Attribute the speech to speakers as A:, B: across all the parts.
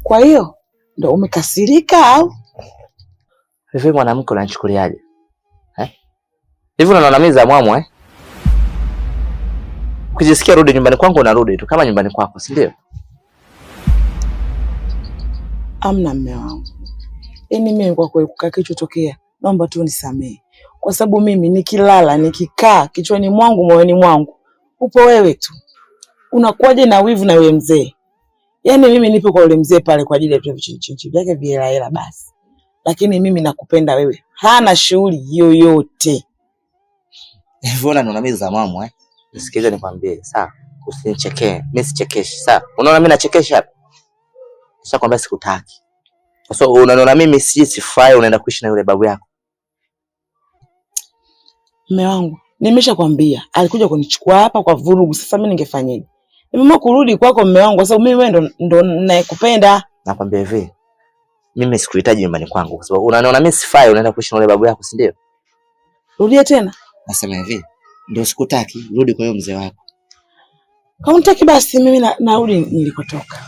A: Kwa hiyo ndo umekasirika au?
B: Hivi mwanamke unanichukuliaje? Hivi unaona mimi za mwamu Ukijisikia rudi nyumbani kwangu unarudi tu kama nyumbani kwako, si ndio?
A: Amna mume wangu. Yaani mimi kwa kweli kukaa kilichotokea, naomba tu nisamee. Kwa sababu mimi nikilala, nikikaa kichwani mwangu, moyoni mwangu upo wewe tu. Unakuwaje na wivu na yule mzee? Yaani mimi nipo kwa yule mzee pale kwa ajili ya vitu vichichi vyake vihela basi. Lakini mimi nakupenda wewe. Hana shughuli yoyote.
B: Hivyo unaona mimi za mwamu Nisikilize nikwambie, sawa? Usinichekee. Mimi sichekeshi, sawa? Unaona mimi nachekesha hapa? Sasa kwamba sikutaki. So unaona mimi sifai unaenda kuishi na yule babu yako.
A: Mume wangu, nimeshakwambia alikuja kunichukua hapa kwa vurugu. Sasa mimi ningefanyaje? Nimeamua kurudi kwako mume wangu kwa sababu mimi wewe ndo ninayekupenda.
B: Nakwambia hivi, mimi sikuhitaji nyumbani kwangu kwa sababu unaona mimi sifai unaenda kuishi na yule babu yako, si ndio?
A: Rudia tena.
B: Nasema hivi, ndio sikutaki, rudi kwa yule mzee wako.
A: Kaunitaki basi mimi narudi nilikotoka.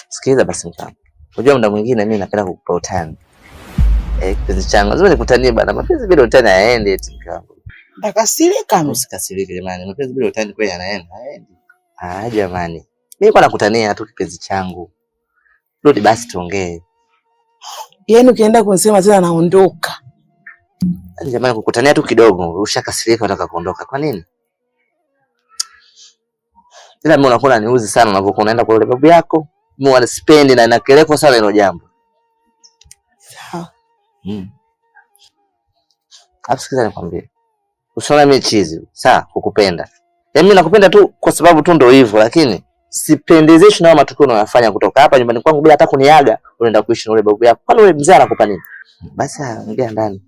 B: Sikiliza basi mtamu. Unajua muda mwingine mimi napenda kukupa utani. Kipenzi changu, lazima nikutanie bana. Mapenzi bila utani hayaendi eti mkangu.
A: Ndakasirika mimi.
B: Usikasirike jamani. Mapenzi bila utani kweli yanaenda, hayaendi. Jamani. Mimi kwa nakutania tu kipenzi changu. Rudi basi tuongee.
A: Yaani ukienda kunisema tena naondoka.
B: Jamani, kukutania tu kidogo, ushakasirika unataka kuondoka. Kwa nini? Ila mimi unakuwa niuzi sana unapokuwa unaenda kwa yule babu yako. Mimi wanaspendi na nakeleko sana hilo jambo.
A: Sawa.
B: Sikiza nikwambie. Usiona mimi chizi, sawa, kukupenda. Yaani mimi nakupenda tu kwa sababu tu ndio hivyo, lakini sipendezeshi na matukio unayofanya kutoka hapa nyumbani kwangu bila hata kuniaga, unaenda kuishi na yule babu yako. Kwani yule mzee anakupa nini? Basi ongea ndani.